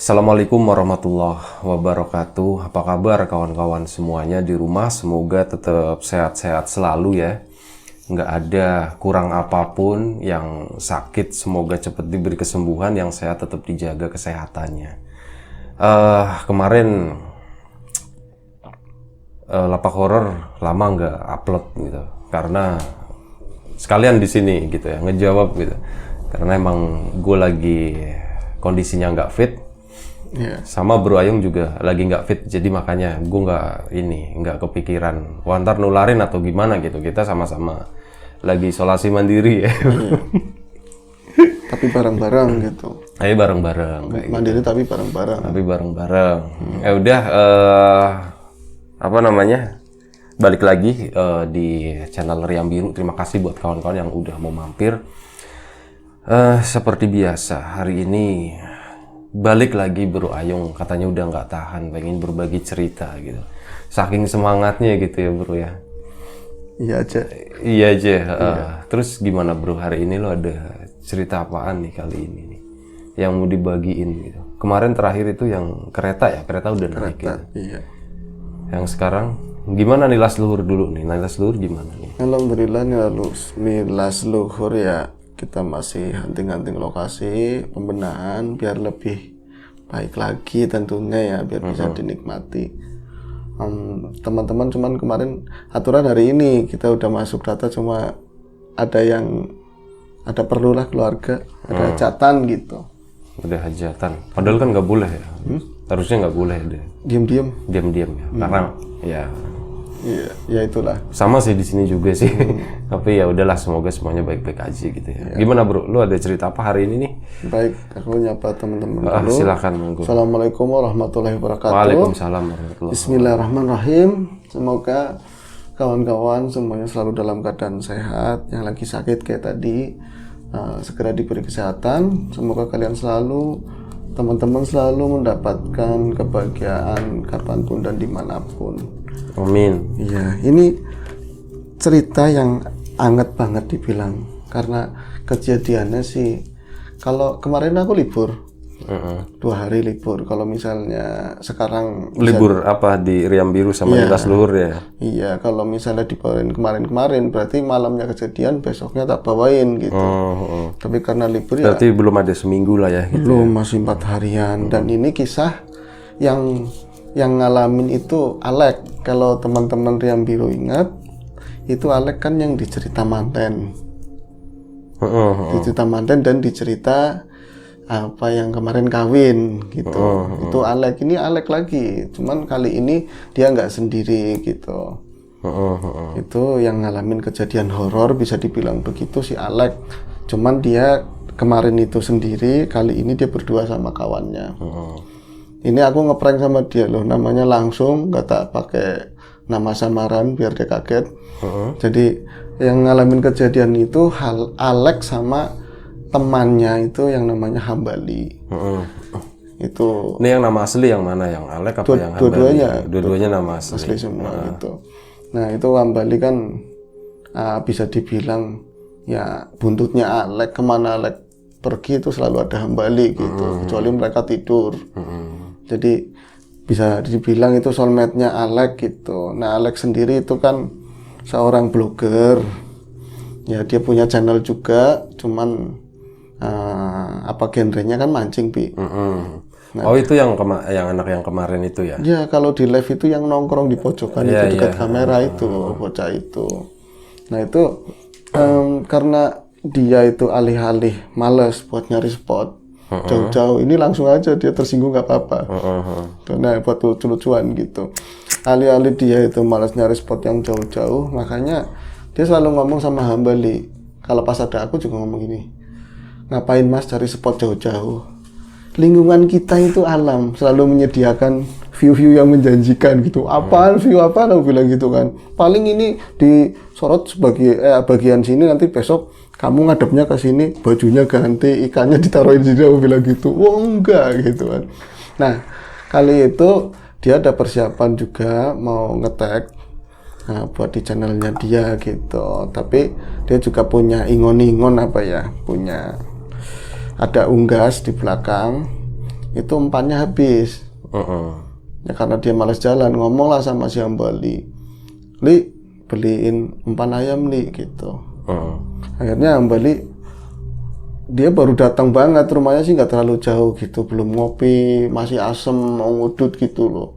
Assalamualaikum warahmatullahi wabarakatuh. Apa kabar kawan-kawan semuanya di rumah? Semoga tetap sehat-sehat selalu ya. Nggak ada kurang apapun. Yang sakit semoga cepat diberi kesembuhan. Yang sehat tetap dijaga kesehatannya. Kemarin Lapak Horor lama nggak upload gitu. Karena sekalian di sini gitu ya ngejawab gitu. Karena emang gue lagi kondisinya nggak fit. Yeah. Sama Bro Ayung juga lagi nggak fit, jadi makanya gue nggak kepikiran wah ntar nularin atau gimana gitu. Kita sama-sama lagi isolasi mandiri ya. Yeah. Tapi bareng-bareng gitu. Ayo bareng-bareng. Mandiri gitu. Tapi bareng-bareng. Ya udah, balik lagi di channel Riam Biru. Terima kasih buat kawan-kawan yang udah mau mampir. Seperti biasa hari ini. Balik lagi Bro Ayung, katanya udah nggak tahan, pengen berbagi cerita gitu. Saking semangatnya gitu ya Bro ya. Iya aja. Iya aja. Terus gimana Bro, hari ini lo ada cerita apaan nih kali ini nih? Yang mau dibagiin gitu. Kemarin terakhir itu yang kereta ya, kereta udah naik gitu. Iya. Yang sekarang gimana nih Las Luhur dulu nih? Las Luhur gimana nih? Alhamdulillah nih Las Luhur ya. Kita masih hunting-hunting lokasi, pembenahan biar lebih baik lagi tentunya ya, biar bisa dinikmati. Teman-teman cuman kemarin aturan hari ini kita udah masuk data, cuma ada perlulah keluarga, ada hajatan gitu. Udah hajatan, padahal kan nggak boleh ya. Harusnya nggak boleh deh. Diam-diam ya. Karena ya. Iya, ya itulah. Sama sih di sini juga sih. Tapi ya udahlah, semoga semuanya baik-baik aja gitu ya. Gimana Bro? Lu ada cerita apa hari ini nih? Baik, aku nyapa teman-teman dulu. Silakan. Assalamualaikum warahmatullahi wabarakatuh. Waalaikumsalam warahmatullahi wabarakatuh. Bismillahirrahmanirrahim. Semoga kawan-kawan semuanya selalu dalam keadaan sehat. Yang lagi sakit kayak tadi segera diberi kesehatan. Semoga kalian selalu, teman-teman selalu mendapatkan kebahagiaan kapanpun dan dimanapun. Amin. Iya, ini cerita yang anget banget dibilang, karena kejadiannya sih, kalau kemarin aku libur, 2 hari libur. Kalau misalnya sekarang libur apa di Riam Biru sama di Las Luhur ya? Iya, kalau misalnya dibawain kemarin berarti malamnya kejadian, besoknya tak bawain gitu. Tapi karena libur berarti belum ada seminggu lah ya? Gitu belum, masih 4 harian. Dan ini kisah yang ngalamin itu Alek. Kalau teman-teman Riam Biru ingat, itu Alek kan yang dicerita manten. Dicerita manten dan dicerita apa yang kemarin kawin gitu. Itu Alek, ini Alek lagi. Cuman kali ini dia nggak sendiri gitu. Itu yang ngalamin kejadian horor, bisa dibilang begitu si Alek. Cuman dia kemarin itu sendiri, kali ini dia berdua sama kawannya. Ini aku ngeprank sama dia loh, namanya langsung, nggak tak pakai nama samaran biar dia kaget. Jadi yang ngalamin kejadian itu Alek sama temannya itu yang namanya Hambali. Itu. Ini yang nama asli yang mana? Yang Alek apa yang Hambali? Dua-duanya nama asli semua gitu. Nah itu Hambali kan bisa dibilang ya buntutnya Alek, kemana Alek pergi itu selalu ada Hambali gitu, kecuali mereka tidur. Jadi bisa dibilang itu soulmate-nya Alek gitu. Nah Alek sendiri itu kan seorang blogger. Ya dia punya channel juga, cuman apa genrenya kan mancing Pi. Nah, itu yang anak yang kemarin itu ya? Ya kalau di live itu yang nongkrong di pojokan itu dekat kamera itu, bocah itu. Nah itu karena dia itu alih-alih males buat nyari spot jauh-jauh, ini langsung aja dia tersinggung nggak apa-apa. Nah buat lucu-lucuan gitu. Alih-alih dia itu malas nyari spot yang jauh-jauh, makanya dia selalu ngomong sama Hambali. Kalau pas ada aku juga ngomong gini, ngapain mas cari spot jauh-jauh? Lingkungan kita itu alam, selalu menyediakan view-view yang menjanjikan gitu. Apaan view apa? Aku bilang gitu kan. Paling ini disorot sebagai bagian sini, nanti besok kamu ngadepnya ke sini, bajunya ganti, ikannya ditaruhin di sini, aku bilang gitu. Wah enggak gitu kan. Nah kali itu dia ada persiapan juga mau nge-tag buat di channelnya dia gitu. Tapi dia juga punya ingon-ingon punya ada unggas di belakang itu umpannya habis. Ya karena dia malas jalan, ngomonglah sama si Hambali, Li, beliin umpan ayam Li gitu. Akhirnya Hambali, dia baru datang banget, rumahnya sih nggak terlalu jauh gitu, belum ngopi, masih asem, mau ngudut gitu loh.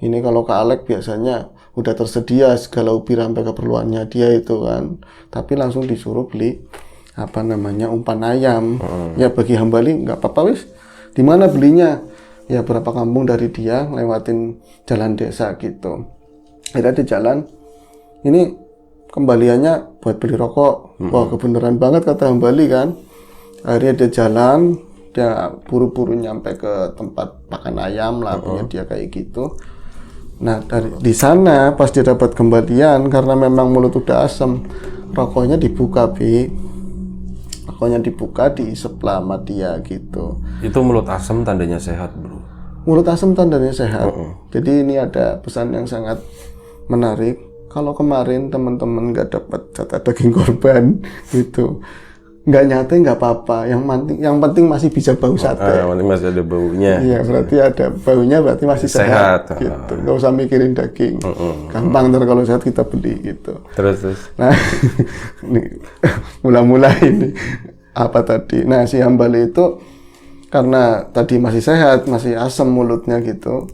Ini kalau ke Alek biasanya udah tersedia segala ubi sampai keperluannya dia itu kan, tapi langsung disuruh beli umpan ayam. Ya bagi Hambali nggak apa-apa wis, di mana belinya? Ya berapa kampung dari dia, lewatin jalan desa gitu. Akhirnya di jalan ini kembaliannya buat beli rokok. Wah kebenaran banget kata Hambali kan. Akhirnya dia jalan, dia buru-buru nyampe ke tempat pakan ayam lah, punya dia kayak gitu. Nah di sana pas dia dapat kembalian, karena memang mulut udah asem, rokoknya dibuka rokoknya dibuka, diisep lah sama dia gitu. Itu mulut asem tandanya sehat, bro. Mulut asem tandanya sehat. Jadi ini ada pesan yang sangat menarik. Kalau kemarin teman-teman nggak dapat jatah daging korban gitu, nggak nyate nggak apa-apa. Yang penting masih bisa bau sate. Yang penting masih ada baunya. Iya, berarti ada baunya, berarti masih sehat. Gitu. Nggak usah mikirin daging. Gampang ntar kalau sehat kita beli gitu. Terus. Nah, ini mula-mula ini apa tadi? Nah, si Hambali itu karena tadi masih sehat, masih asam mulutnya gitu.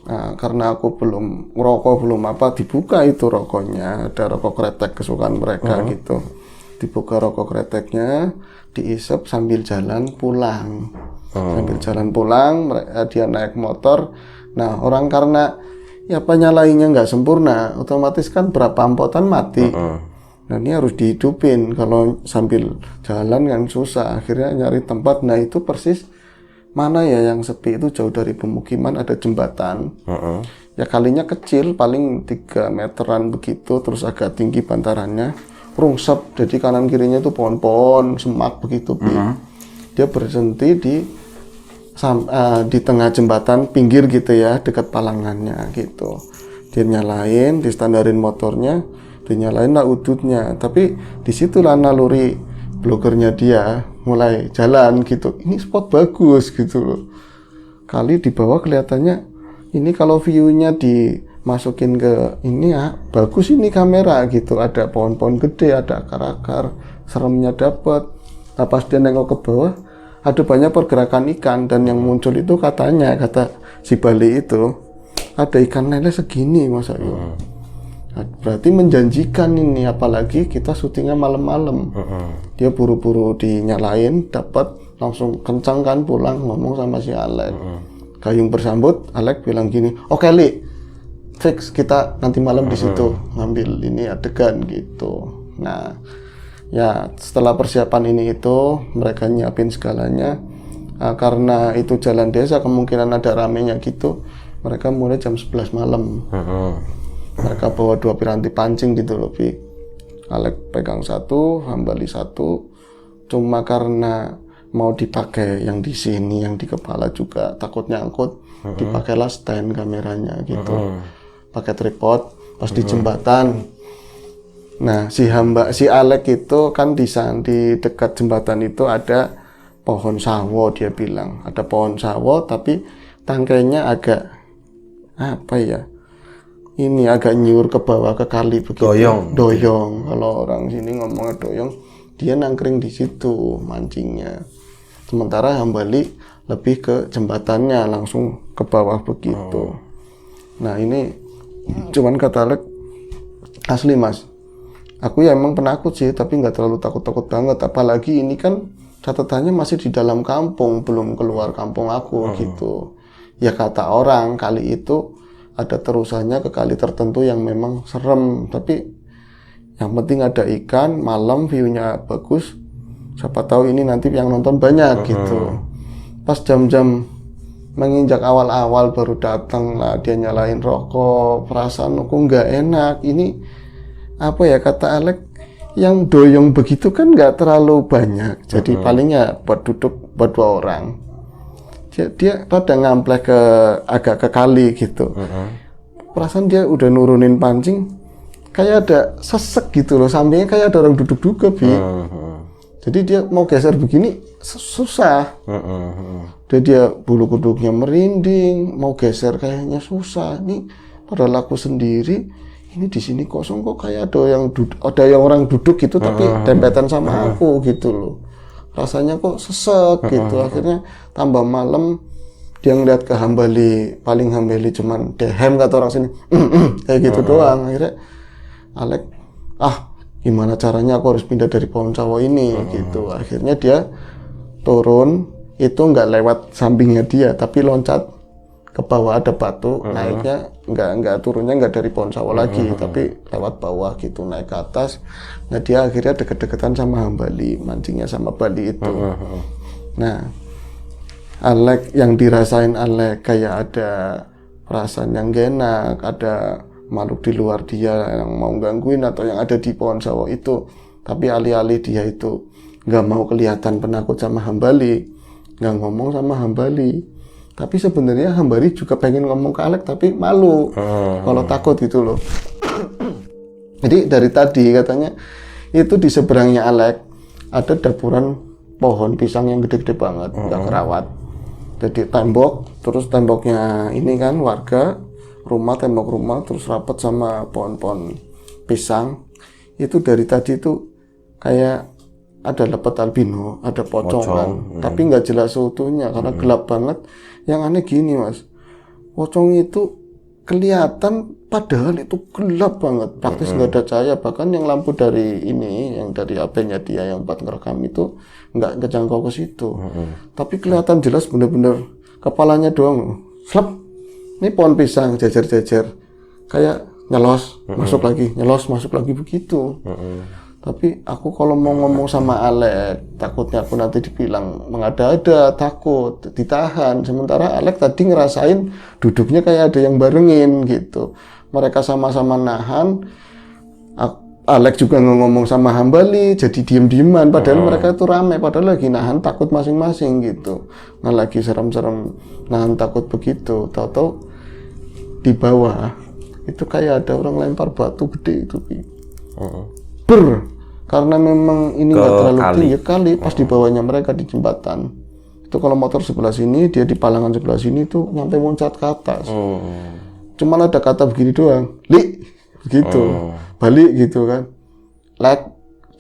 Nah, karena aku belum ngerokok, belum apa, dibuka itu rokoknya. Ada rokok kretek kesukaan mereka gitu. Dibuka rokok kreteknya, diisep sambil jalan pulang. Sambil jalan pulang, dia naik motor. Nah, orang karena ya penyalainnya nggak sempurna, otomatis kan berapa ampotan mati. Nah, ini harus dihidupin. Kalau sambil jalan kan susah. Akhirnya nyari tempat. Nah, itu persis mana ya yang sepi, itu jauh dari pemukiman, ada jembatan. Ya kalinya kecil, paling 3 meteran begitu, terus agak tinggi bantarannya, rungsep, jadi kanan kirinya itu pohon-pohon, semak begitu. Dia berhenti di tengah jembatan, pinggir gitu ya, dekat palangannya gitu. Dia nyalain, distandarin motornya, dinyalain lah udutnya. Tapi disitulah naluri blogernya dia mulai jalan gitu. Ini spot bagus gitu loh. Kali di bawah kelihatannya ini kalau view-nya dimasukin ke ini ya bagus ini kamera gitu. Ada pohon-pohon gede, ada akar-akar, seremnya dapet. Nah, pas dia nengok ke bawah ada banyak pergerakan ikan, dan yang muncul itu kata si Bali itu ada ikan lele segini masa ya. Nah, berarti menjanjikan ini, apalagi kita syutingnya malam-malam. Dia buru-buru dinyalain, dapat langsung kencang kan pulang, ngomong sama si Alek. Gayung bersambut, Alek bilang gini, oke Li, fix kita nanti malam di situ ngambil ini adegan gitu. Nah, ya setelah persiapan ini itu mereka nyiapin segalanya. Nah, karena itu jalan desa, kemungkinan ada ramenya gitu. Mereka mulai jam 11 malam. Mereka bawa 2 piranti pancing gitu loh, Pi. Alek pegang 1, Hambali 1. Cuma karena mau dipakai yang di sini, yang di kepala juga takut nyangkut, dipakailah stand kameranya gitu. Pakai tripod pas di jembatan. Nah, si Alek itu kan di dekat jembatan itu ada pohon sawo, dia bilang. Ada pohon sawo tapi tangkainya agak apa ya? Ini agak nyur ke bawah ke kali begitu. Doyong. Kalau orang sini ngomongnya doyong, dia nangkring di situ mancingnya. Sementara Hambali lebih ke jembatannya, langsung ke bawah begitu. Nah, ini cuman kata Alek, asli Mas, aku ya emang penakut sih, tapi nggak terlalu takut-takut banget. Apalagi ini kan catatannya masih di dalam kampung, belum keluar kampung aku gitu. Ya kata orang kali itu ada terusannya ke kali tertentu yang memang serem, tapi yang penting ada ikan, malam view-nya bagus, siapa tahu ini nanti yang nonton banyak gitu. Pas jam-jam menginjak awal-awal baru datang lah, dia nyalain rokok, perasaan aku nggak enak. Ini apa ya kata Alek, yang doyong begitu kan nggak terlalu banyak, jadi palingnya buat duduk buat 2 orang. Dia pada ngamplek agak ke kali gitu. Perasaan dia udah nurunin pancing, kayak ada sesek gitu loh, sampingnya kayak ada orang duduk juga, Bi. Jadi dia mau geser begini susah. Dia bulu kuduknya merinding, mau geser kayaknya susah. Ini padahal aku sendiri, ini di sini kosong kok kayak ada yang orang duduk gitu tapi dempetan sama aku gitu loh. Rasanya kok sesek gitu. Akhirnya tambah malam dia ngeliat ke Hambali, paling Hambali cuman dehem kata orang sini. Kayak gitu doang. Akhirnya Alek, gimana caranya aku harus pindah dari pohon cawo ini gitu. Akhirnya dia turun, itu nggak lewat sampingnya dia tapi loncat ke bawah, ada batu, naiknya nggak turunnya nggak dari pohon cawo lagi tapi lewat bawah gitu, naik ke atas. Nah dia akhirnya deket-deketan sama Hambali, mancingnya sama Bali itu. Nah Alek, yang dirasain Alek kayak ada perasaan yang gak enak, ada makhluk di luar dia yang mau gangguin atau yang ada di pohon sawo itu. Tapi alih-alih dia itu nggak mau kelihatan penakut sama Hambali, nggak ngomong sama Hambali. Tapi sebenarnya Hambali juga pengen ngomong ke Alek tapi malu kalau takut gitu loh. Jadi dari tadi katanya itu di seberangnya Alek ada dapuran pohon pisang yang gede-gede banget, nggak kerawat. Jadi tembok, terus temboknya ini kan warga rumah, tembok rumah terus rapat sama pohon-pohon pisang. Itu dari tadi itu kayak ada lepet albino, ada pocong. Tapi nggak jelas seutuhnya karena gelap banget. Yang aneh gini mas, pocong itu kelihatan padahal itu gelap banget, praktis nggak ada cahaya. Bahkan yang lampu dari ini, yang dari HP-nya dia yang buat ngerekam itu nggak kejangkau ke situ. Tapi kelihatan jelas bener-bener kepalanya doang. Slap. Ini pohon pisang jejer-jejer, kayak nyelos, masuk lagi, nyelos, masuk lagi begitu. Tapi aku kalau mau ngomong sama Alek, takutnya aku nanti dibilang mengada-ada, takut, ditahan. Sementara Alek tadi ngerasain duduknya kayak ada yang barengin gitu. Mereka sama-sama nahan, Alek juga ngomong sama Hambali, jadi diem-dieman. Padahal mereka itu rame, padahal lagi nahan takut masing-masing gitu. Nah lagi serem-serem nahan takut begitu. Tahu-tahu di bawah itu kayak ada orang lempar batu gede itu. Karena memang ini nggak terlalu tinggi kali, pas di bawahnya mereka di jembatan. Itu kalau motor sebelah sini, dia di palangan sebelah sini tuh nyampe loncat ke atas. Cuman ada kata begini doang, Li, begitu, balik gitu kan. Like,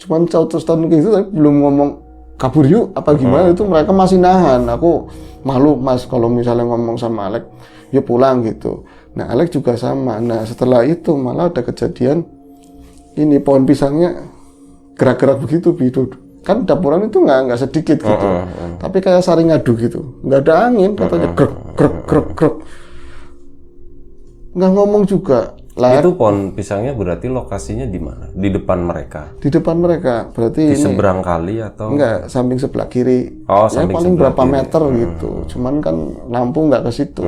cuman terus tahun gitu, tapi belum ngomong kabur yuk apa gimana. Itu mereka masih nahan. Aku malu mas kalau misalnya ngomong sama Alek, yuk pulang gitu. Nah Alek juga sama. Nah setelah itu malah ada kejadian ini pohon pisangnya gerak-gerak begitu, kan dapuran itu nggak sedikit gitu, tapi kayak saring ngadu gitu, nggak ada angin, katanya grek, nggak ngomong juga. Itu pohon pisangnya berarti lokasinya di mana? Di depan mereka? Di depan mereka, berarti di seberang kali atau? Enggak, samping sebelah kiri. Oh, ya paling berapa meter gitu. Cuman kan lampu nggak ke situ.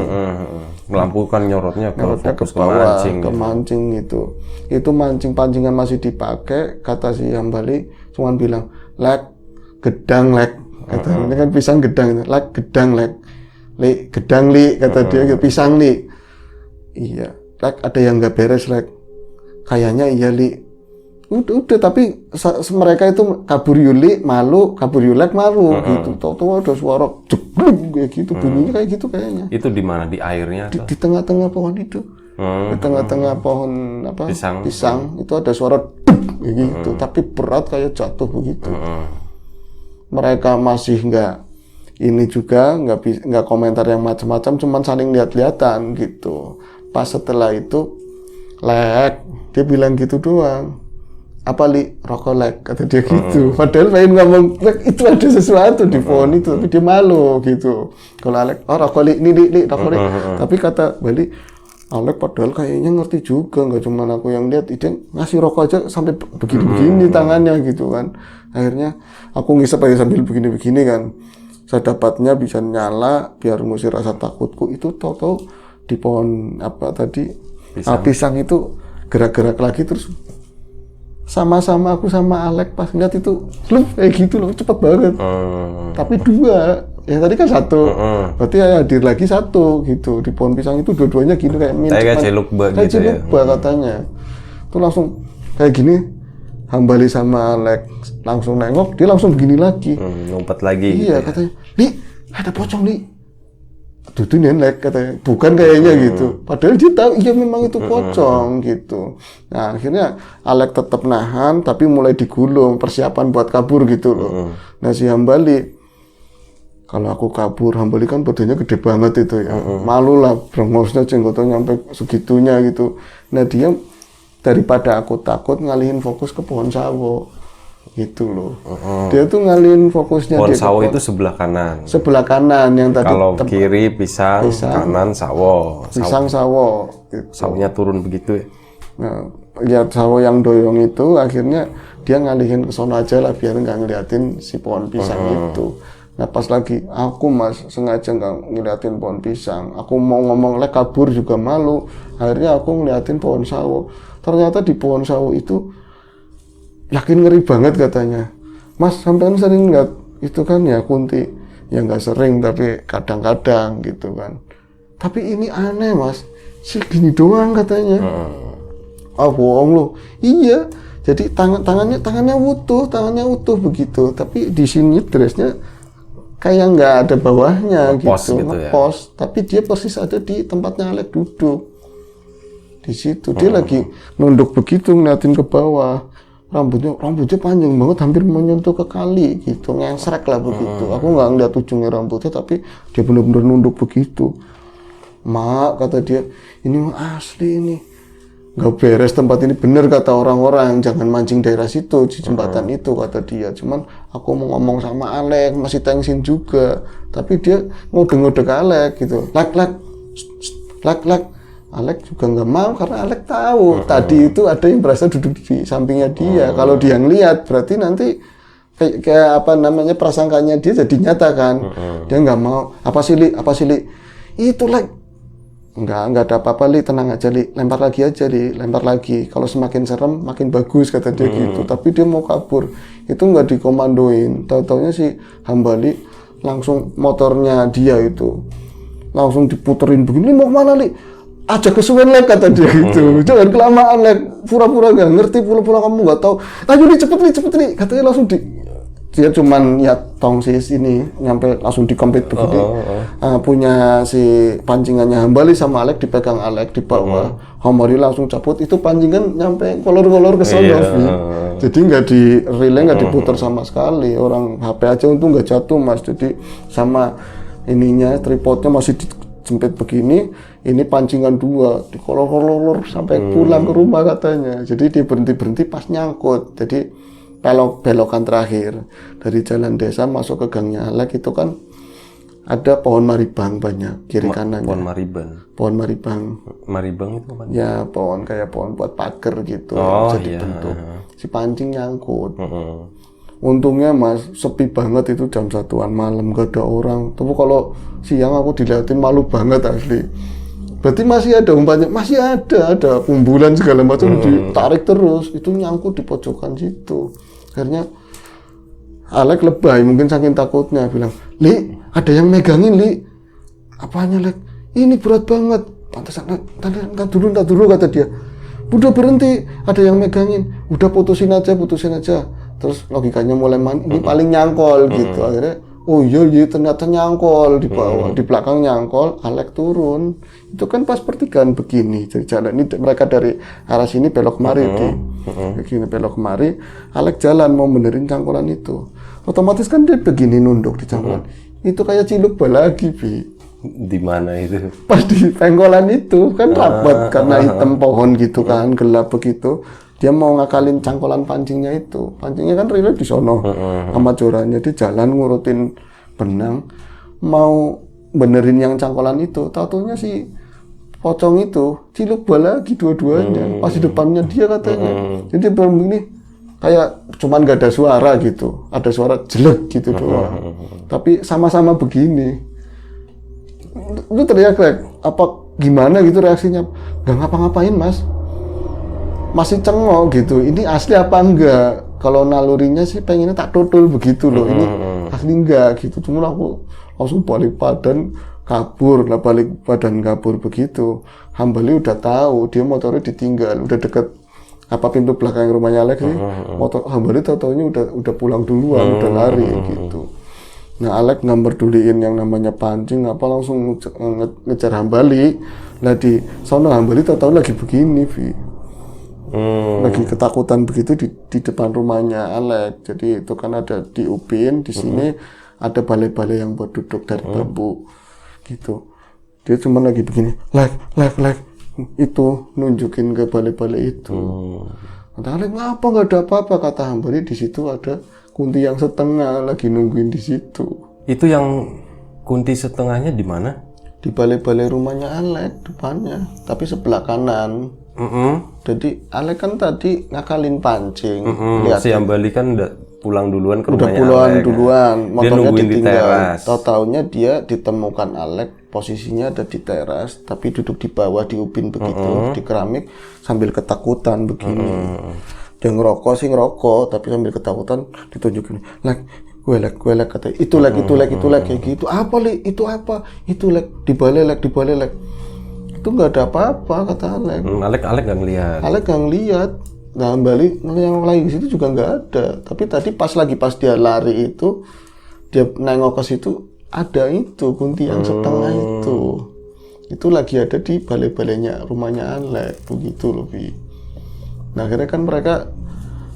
Lampu kan nyorotnya ke bawah, ke mancing gitu. Itu pancingan masih dipakai. Kata si Hambali cuman bilang, Lek, gedang Lek. Kata ini kan pisang gedang, Lek gedang Lek. Li, gedang Li, kata dia, pisang Li. Iya. Lek, ada yang nggak beres Lek, kayaknya iya Li. Udah tapi mereka itu kabur Yuli malu, kabur Yulek malu gitu. Tahu-tahu ada suara jeblok kayak gitu, bunyinya kayak gitu kayaknya. Itu di mana? Di airnya? Di tengah-tengah pohon itu. Di tengah-tengah pohon apa? Pisang. Itu ada suara kayak gitu, tapi berat kayak jatuh begitu. Mereka masih nggak ini juga nggak komentar yang macam-macam, cuman saling lihat-lihatan gitu. Pas setelah itu, Lek, dia bilang gitu doang. Apa Li, rokok Lek, kata dia gitu. Padahal pengen ngomong, Lek, itu ada sesuatu di pohon itu, tapi dia malu gitu. Kalau Alek, rokok Li, ini rokok Li. Tapi kata Bali, Alek padahal kayaknya ngerti juga, nggak cuma aku yang lihat, dia ngasih rokok aja sampai begini-begini tangannya gitu kan. Akhirnya aku ngisep aja sambil begini-begini kan. Saya dapatnya bisa nyala biar ngusir rasa takutku. Itu tahu-tahu di pohon apa tadi pisang itu gerak-gerak lagi, terus sama-sama aku sama Alek pas ngeliat itu kayak gitu loh, cepet banget. Tapi dua, ya tadi kan satu, berarti hadir lagi satu gitu di pohon pisang itu, dua-duanya gini kayak celukba gitu ya, katanya. Itu langsung kayak gini, Hambali sama Alek langsung nengok, dia langsung begini lagi. Ngumpet lagi. Iya, gitu katanya, Li, ada pocong, Li. Dudu Lek katanya, bukan kayaknya gitu. Padahal dia tahu, iya memang itu pocong gitu. Nah akhirnya Alek tetap nahan, tapi mulai digulung, persiapan buat kabur gitu loh. Nah si Hambali, kalau aku kabur, Hambali kan badannya gede banget itu ya. Malu lah, brengosnya jenggotnya sampai segitunya gitu. Nah dia daripada aku takut ngalihin fokus ke pohon sawo gitu loh. Dia tuh ngalihin fokusnya pohon dia sawo itu sebelah kanan. sebelah kanan yang tadi Kalau kiri pisang, kanan sawo. pisang sawo gitu. Sawonya turun begitu ya. Nah, ya sawo yang doyong itu akhirnya dia ngalihin ke sono aja lah biar nggak ngeliatin si pohon pisang itu. Nah pas lagi aku Mas sengaja nggak ngeliatin pohon pisang, aku mau ngomong Lek kabur juga malu, akhirnya aku ngeliatin pohon sawo. Ternyata di pohon sawo itu yakin ngeri banget katanya. Mas sampean sering lihat itu kan ya kunti? Ya nggak sering tapi kadang-kadang gitu kan. Tapi ini aneh Mas, segini doang katanya. Ah bohong lo. Iya. Jadi tangannya utuh begitu. Tapi di sini dressnya kayak nggak ada bawahnya ngepos gitu, ngepos. Ya. Tapi dia persis ada di tempatnya Alek duduk. Di situ dia lagi nunduk begitu ngeliatin ke bawah. Rambutnya panjang banget, hampir menyentuh ke kali gitu, ngesrek lah begitu. Aku nggak ngeliat ujungnya rambutnya, tapi dia benar-benar nunduk begitu. Mak, kata dia, ini asli ini. Nggak beres tempat ini, bener kata orang-orang, jangan mancing daerah situ, di jembatan itu, kata dia. Cuman aku mau ngomong sama Alek, masih tensin juga. Tapi dia ngode-ngode ke Alek gitu. Lek. Alek juga nggak mau karena Alek tahu tadi itu ada yang berasa duduk di sampingnya dia. Kalau dia ngeliat berarti nanti kayak apa namanya prasangkanya dia jadi nyata kan. Dia nggak mau. Apa sih Li? Itu Lek. Nggak ada apa-apa Li, tenang aja Li. Lempar lagi aja Li, lempar lagi. Kalau semakin serem makin bagus kata dia gitu. Tapi dia mau kabur. Itu nggak dikomandoin. Tahu-taunya si Hambali langsung motornya dia itu langsung diputerin begini. Mau kemana Li? Aja kesuwen Lek kata dia gitu. Jangan kelamaan Lek, pura-pura gak ngerti, pura-pura kamu gak tahu. Ayo Li cepet Li. Katanya langsung dia cuman ya tongsis ini nyampe langsung dikomplit begini. Punya si pancingannya Hambali sama Alek dipegang Alek di bawah. Hambali langsung cabut, itu pancingan nyampe kolor-kolor ke sono. Jadi nggak di relay, nggak diputar sama sekali. Orang HP aja untung nggak jatuh Mas. Jadi sama ininya tripodnya masih dijepit begini. Ini pancingan dua, dikolor-kolor sampai pulang ke rumah katanya. Jadi dia berhenti pas nyangkut. Jadi belokan terakhir dari jalan desa masuk ke gangnya Alek itu kan ada pohon maribang banyak kiri kanannya. Pohon maribang. Maribang itu apa? Ya pohon kayak pohon buat pagar gitu. Oh bisa iya. dibentuk. Si pancing nyangkut. Untungnya Mas sepi banget itu jam 1-an malam gak ada orang. Tapi kalau siang aku dilihatin malu banget asli. Berarti masih ada umpannya, masih ada kumpulan segala macam ditarik terus, itu nyangkut di pojokan situ. Akhirnya Alek lebay, mungkin saking takutnya bilang, Li, ada yang megangin Li. Apanya Lek? Ini berat banget. Pantesan, tak dulu kata dia. Udah berhenti, ada yang megangin. Udah putusin aja. Terus logikanya mulai ini paling nyangkol gitu. Akhirnya oh iya ternyata nyangkol di bawah, di belakang nyangkol, Alek turun. Itu kan pas pertigaan begini, jadi jalan ini mereka dari arah sini belok kemari, begini belok kemari, Alek jalan mau benerin cangkolan itu. Otomatis kan dia begini nunduk di cangkolan. Itu kayak ciluk lagi, Bi. Di mana itu? Pas di pengkolan itu kan rapat karena hitam pohon gitu kan, gelap begitu. Dia mau ngakalin cangkolan pancingnya itu. Pancingnya kan relay di sono sama jorannya. Dia jalan ngurutin benang. Mau benerin yang cangkolan itu. Taunya si pocong itu ciluk lagi dua-duanya. Pas di depannya dia katanya. Jadi begini kayak cuman gak ada suara gitu. Ada suara jelek gitu doang. Tapi sama-sama begini. Lu teriak apa gimana gitu reaksinya? Gak ngapa-ngapain Mas. Masih cengok gitu, ini asli apa enggak? Kalau nalurinya sih pengennya tak total begitu loh, ini asli enggak gitu. Cuma aku langsung balik badan kabur begitu. Hambali udah tahu dia motornya ditinggal, udah deket apa pintu belakang rumahnya Alex sih, motor Hambali tau-taunya udah pulang duluan, udah lari gitu. Nah Alex nggak peduliin yang namanya pancing apa, langsung ngejar Hambali. Nah di sono Hambali tau-tau lagi begini, Vi. Lagi ketakutan begitu di depan rumahnya Alex. Jadi itu kan ada di Upin, di sini ada balai-balai yang buat duduk dari bambu gitu. Dia cuma lagi begini, Lek, itu nunjukin ke balai-balai itu. Kata Alex, ngapa nggak ada apa-apa? Kata Hambali, di situ ada kunti yang setengah lagi nungguin di situ. Itu yang kunti setengahnya di mana? Di balai-balai rumahnya Alex depannya, tapi sebelah kanan. Jadi Alex kan tadi ngakalin pancing. Lihat, si Hambali kan udah pulang duluan ke udah rumahnya pulang Alex, duluan, kan? motornya Dia nungguin di ditinggal. teras. Tahu-taunya dia ditemukan Alex, posisinya ada di teras, tapi duduk di bawah di Upin begitu, di keramik sambil ketakutan begini. Dia ngerokok, tapi sambil ketakutan ditunjukin, gue lek, kata itu lek kayak gitu. Apa li? Itu apa? Itu lek, dibalik lek. Itu nggak ada apa-apa kata Alex. Alex nggak ngelihat. Alex nggak ngelihat. Nah balik yang lain di situ juga nggak ada. Tapi tadi pas dia lari itu, dia nengok ke situ, ada itu kunti yang setengah itu. Itu lagi ada di balai-balainya rumahnya Alex begitu loh, Bi. Nah akhirnya kan mereka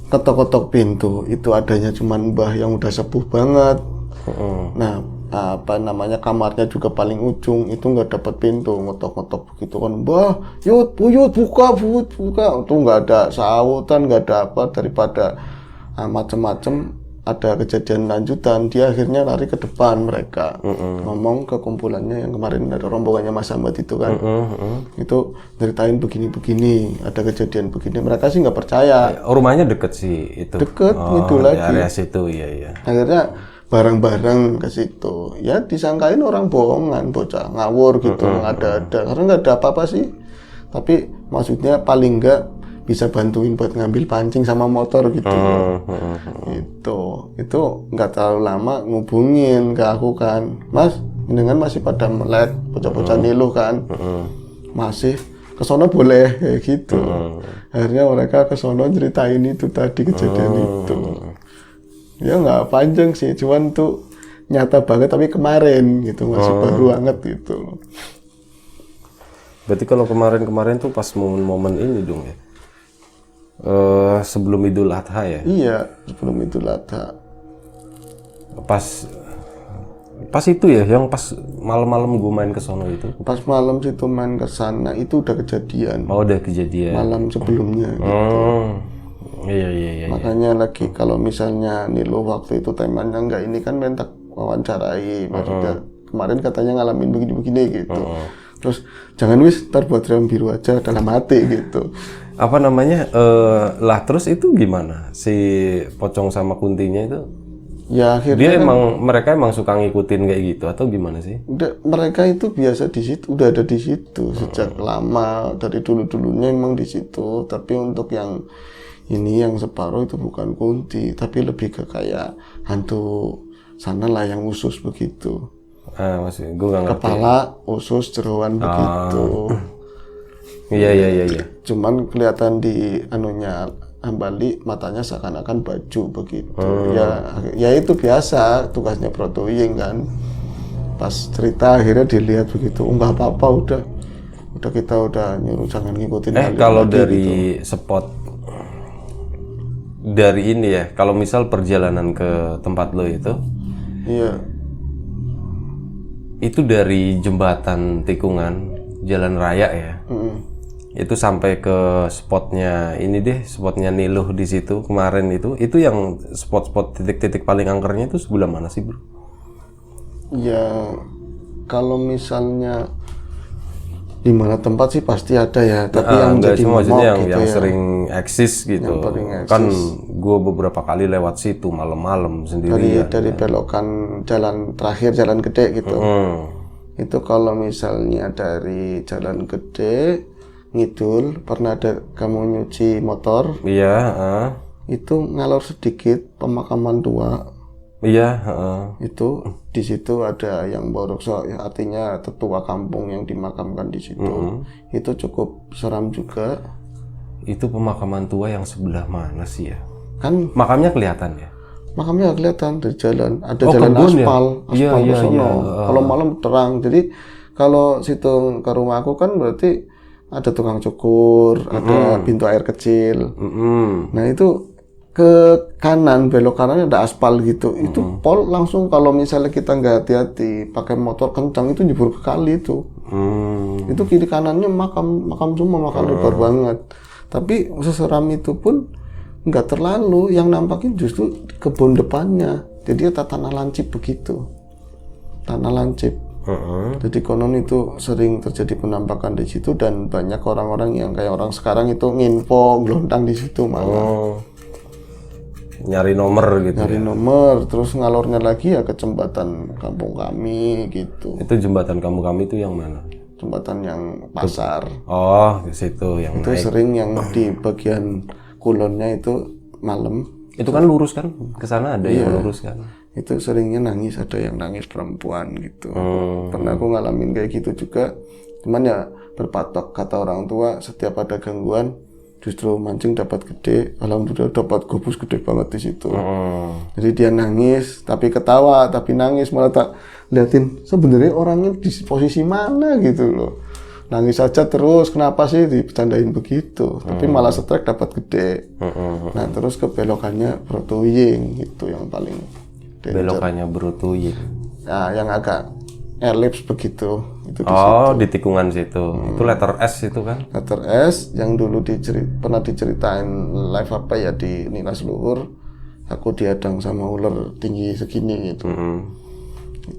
ketok-ketok pintu, itu adanya cuman Mbah yang udah sepuh banget. Nah apa namanya, kamarnya juga paling ujung, itu nggak dapat pintu, ngetok-ngetok begitu kan, Mbah, buyut buka, itu nggak ada sautan, nggak ada apa, daripada macem-macem ada kejadian lanjutan, dia akhirnya lari ke depan mereka, ngomong ke kumpulannya yang kemarin ada rombongannya Mas Sambat itu kan, itu ceritain begini-begini, ada kejadian begini, mereka sih nggak percaya. Rumahnya deket sih itu. Deket itu di lagi. Area situ, iya. Akhirnya bareng-bareng ke situ, ya disangkain orang bohongan, bocah ngawur gitu, ada-ada, karena nggak ada apa-apa sih. Tapi maksudnya paling nggak bisa bantuin buat ngambil pancing sama motor gitu. Itu nggak terlalu lama ngubungin ke aku kan, Mas, dengan masih pada melek, bocah-bocah niluh kan, masih kesono boleh kayak gitu. Akhirnya mereka kesono ceritain itu tadi, kejadian itu. Ya nggak panjang sih, cuman tuh nyata banget, tapi kemarin gitu, masih baru banget gitu. Berarti kalau kemarin tuh pas momen-momen ini dong ya, sebelum Idul Adha ya? Iya, sebelum Idul Adha. Pas itu ya, yang pas malam-malam gue main ke sono itu. Pas malam situ main ke sana itu udah kejadian. Oh, udah kejadian. Malam sebelumnya gitu. Iya. Makanya lagi kalau misalnya Nilo waktu itu temanya nggak ini kan, mentak wawancarai, maksudnya kemarin katanya ngalamin begini-begini gitu. Terus jangan wis, ntar buat rem biru aja dalam hati gitu. Apa namanya? Lah terus itu gimana? Si Pocong sama Kuntinya itu? Ya akhirnya mereka emang suka ngikutin kayak gitu atau gimana sih? Mereka itu biasa di situ, udah ada di situ sejak lama, dari dulu-dulunya emang di situ. Tapi untuk yang ini, yang separuh itu bukan Kunti, tapi lebih ke kayak hantu sana lah, yang usus begitu. Maksudnya gue nggak ngerti. Kepala, usus, jeroan begitu. Iya. Cuman kelihatan di anunya Hambali, matanya seakan-akan baju begitu. Ya itu biasa tugasnya Protoying kan. Pas cerita akhirnya dilihat begitu, nggak apa-apa, udah kita udah nyuruh jangan ngikutin. Kalau dari gitu. Spot dari ini ya, kalau misal perjalanan ke tempat lo itu, iya, itu dari jembatan tikungan jalan raya ya, itu sampai ke spotnya ini deh, spotnya Niluh di situ kemarin itu yang spot-spot titik-titik paling angkernya itu sebelah mana sih, bro? Ya kalau misalnya di mana tempat sih pasti ada ya, tapi yang jadi maksudnya yang gitu ya, sering eksis gitu. Kan gue beberapa kali lewat situ malam-malam sendirian. Dari belokan jalan terakhir, jalan gede gitu. Itu kalau misalnya dari jalan gede ngidul, pernah ada kamu nyuci motor? Iya. Itu ngalor sedikit pemakaman tua. Iya. Itu di situ ada yang Borokso, ya, artinya tetua kampung yang dimakamkan di situ. Itu cukup seram juga. Itu pemakaman tua yang sebelah mana sih ya? Kan Makamnya kelihatan ya? makamnya kelihatan dari jalan, ada Oh, jalan kebun ya? aspal, Iya, aspal ke iya, sono. iya. Kalau malam terang. Jadi kalau situ ke rumah aku kan berarti ada tukang cukur, ada pintu air kecil. Nah itu ke kanan, belok kanan ada aspal gitu. Itu pol langsung kalau misalnya kita nggak hati-hati pakai motor kencang itu jebol ke kali itu. Itu kiri kanannya makam semua, makam lebar banget. Tapi seseram itu pun nggak terlalu, yang nampakin justru kebun depannya. Jadi ya tanah lancip begitu, tanah lancip. Jadi konon itu sering terjadi penampakan di situ dan banyak orang-orang yang kayak orang sekarang itu nginfo gelontang di situ malah. Nyari nomor gitu. Nyari nomor, terus ngalornya lagi ya ke jembatan kampung kami gitu. Itu jembatan kami itu yang mana? Jembatan yang pasar. Oh, ke situ yang Itu naik. sering yang di bagian kulonnya itu malam. Itu kan lurus kan? Ke sana ada yang lurus kan? Itu seringnya nangis, ada yang nangis perempuan gitu. Pernah aku ngalamin kayak gitu juga. Cuman ya berpatok kata orang tua, setiap ada gangguan justru mancing dapat gede. Alhamdulillah dapat gobus gede banget di situ. Jadi dia nangis, tapi ketawa, tapi nangis, malah tak liatin sebenarnya orangnya di posisi mana gitu loh. Nangis aja terus, kenapa sih dibercandain begitu? Tapi malah setrek dapat gede. Nah terus kebelokannya Brotuying itu yang paling danger. Belokannya Brotuying. Nah yang agak elips begitu itu Di tikungan situ. Itu letter S itu kan? letter S yang dulu pernah diceritain live apa ya di Nilas Luhur. Aku dihadang sama ular tinggi segini gitu.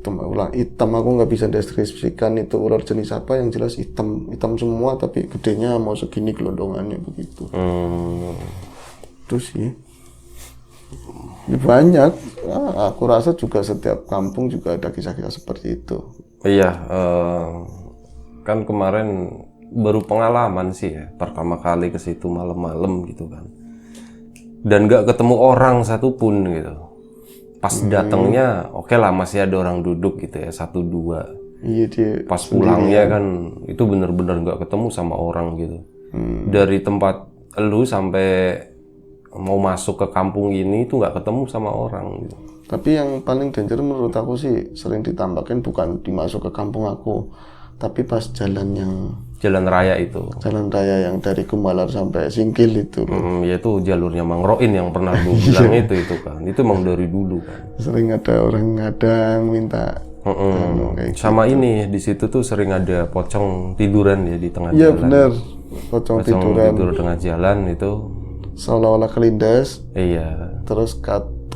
Ular hitam, aku nggak bisa deskripsikan itu ular jenis apa, yang jelas hitam semua tapi gedenya mau segini gelondongannya begitu. Terus sih ya banyak. Aku rasa juga setiap kampung juga ada kisah-kisah seperti itu. Iya, kan kemarin baru pengalaman sih ya, pertama kali ke situ malam-malam gitu kan, dan nggak ketemu orang satupun gitu. Pas datangnya oke lah masih ada orang duduk gitu ya, 1-2. Iya dia. Pas pulangnya kan itu bener-bener nggak ketemu sama orang gitu. Dari tempat lu sampai mau masuk ke kampung ini itu nggak ketemu sama orang gitu. Tapi yang paling danger menurut aku sih sering ditampakin bukan dimasuk ke kampung aku, tapi pas Jalan raya itu. jalan raya yang dari Gumalar sampai Singkil itu Yaitu jalurnya Mang Roin yang pernah lu bilang itu kan. Itu emang dari dulu kan. sering ada orang ngadang minta kayak Sama ini di situ tuh sering ada pocong tiduran ya di tengah iya jalan. bener, pocong tiduran Tidur tengah jalan itu. seolah-olah kelindas. Iya. Terus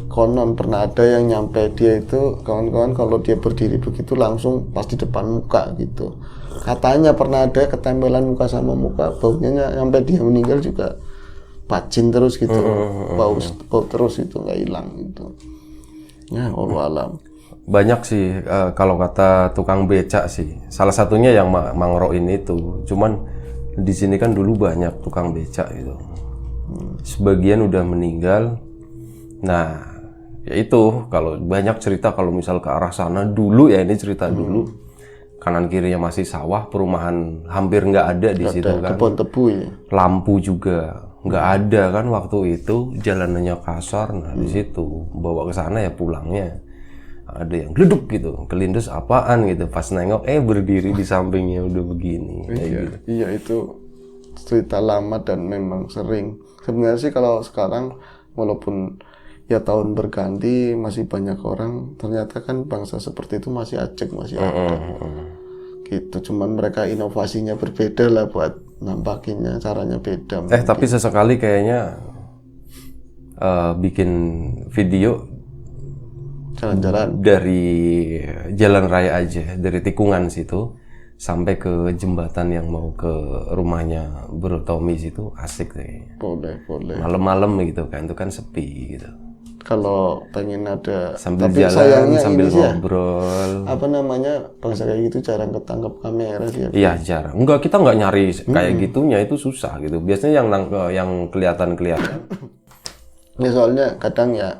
konon pernah ada yang nyampe dia itu kawan-kawan kalau dia berdiri begitu langsung pas di depan muka gitu. Katanya pernah ada ketempelan muka sama muka, baunya sampai dia meninggal juga bacin terus gitu. Bau terus itu nggak hilang gitu. Ya Allah alam. Banyak sih kalau kata tukang becak sih. Salah satunya yang Mang Roin itu. Cuman di sini kan dulu banyak tukang becak itu. Sebagian udah meninggal. Nah, ya itu kalau banyak cerita kalau misal ke arah sana dulu ya, ini cerita dulu. Kanan kirinya masih sawah, perumahan hampir nggak ada di situ kan. Kebun tebu ya. Lampu juga nggak ada kan waktu itu, jalanannya kasar. Nah di situ bawa ke sana ya pulangnya ada yang gleduk gitu, kelindes apaan gitu. Pas nengok berdiri di sampingnya udah begini. Gitu. Iya itu cerita lama dan memang sering. Sebenarnya sih kalau sekarang walaupun ya tahun berganti masih banyak orang, ternyata kan bangsa seperti itu masih acek, masih ada. Gitu, cuman mereka inovasinya berbeda lah buat nampakinnya, caranya beda. Tapi sesekali kayaknya bikin video jalan-jalan dari jalan raya aja, dari tikungan situ sampai ke jembatan yang mau ke rumahnya Bro Tommy situ, asik sih. Boleh. Malam-malam gitu kan, itu kan sepi gitu. Kalau pengen ada, Sambil tapi jalan, sayangnya sambil ini sih ngobrol. apa namanya, bangsa kayak gitu jarang ketangkep kamera sih. Iya jarang. Enggak, kita nggak nyari kayak gitunya, itu susah gitu. Biasanya yang kelihatan. Ya soalnya kadang ya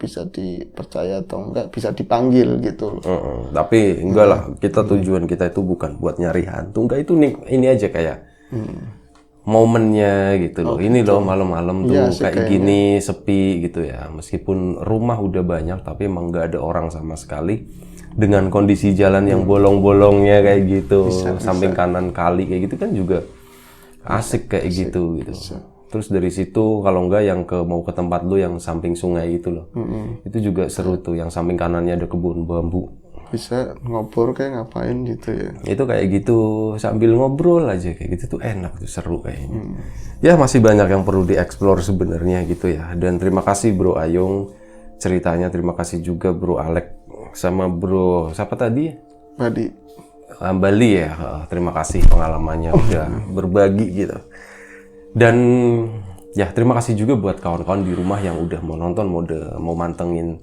bisa dipercaya atau enggak, bisa dipanggil gitu loh. Tapi enggak lah, kita tujuan kita itu bukan buat nyari hantu. Enggak, itu ini aja kayak momennya gitu loh. Ini loh malam-malam tuh Iya sih, kayak gini sepi gitu ya. Meskipun rumah udah banyak tapi emang nggak ada orang sama sekali. Dengan kondisi jalan yang bolong-bolongnya kayak gitu, samping kanan kali kayak gitu kan juga asik kayak gitu. Terus dari situ kalau enggak yang mau ke tempat lu yang samping sungai itu loh. Itu juga seru tuh, yang samping kanannya ada kebun bambu. Bisa ngobrol kayak ngapain gitu ya. Itu kayak gitu sambil ngobrol aja kayak gitu tuh enak tuh, seru kayaknya. Ya masih banyak yang perlu dieksplor sebenarnya gitu ya. Dan terima kasih Bro Ayung ceritanya, terima kasih juga Bro Alek sama Bro siapa tadi? Bali ya. Terima kasih pengalamannya udah berbagi gitu. Dan ya terima kasih juga buat kawan-kawan di rumah yang udah mau nonton, mau mantengin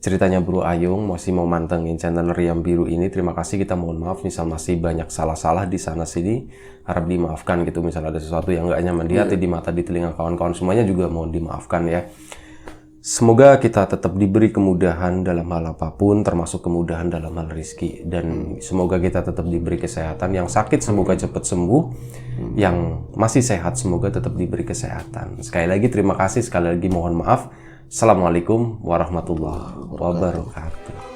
ceritanya Bro Ayung, masih mau mantengin channel Riam Biru ini. Terima kasih, kita mohon maaf misal masih banyak salah-salah di sana sini, harap dimaafkan gitu. Misal ada sesuatu yang nggak nyaman di hati, di mata, di telinga kawan-kawan semuanya juga mohon dimaafkan ya. Semoga kita tetap diberi kemudahan dalam hal apapun, termasuk kemudahan dalam hal rezeki. Dan semoga kita tetap diberi kesehatan. Yang sakit semoga cepat sembuh. Yang masih sehat semoga tetap diberi kesehatan. Sekali lagi terima kasih, sekali lagi mohon maaf. Assalamualaikum warahmatullahi wabarakatuh.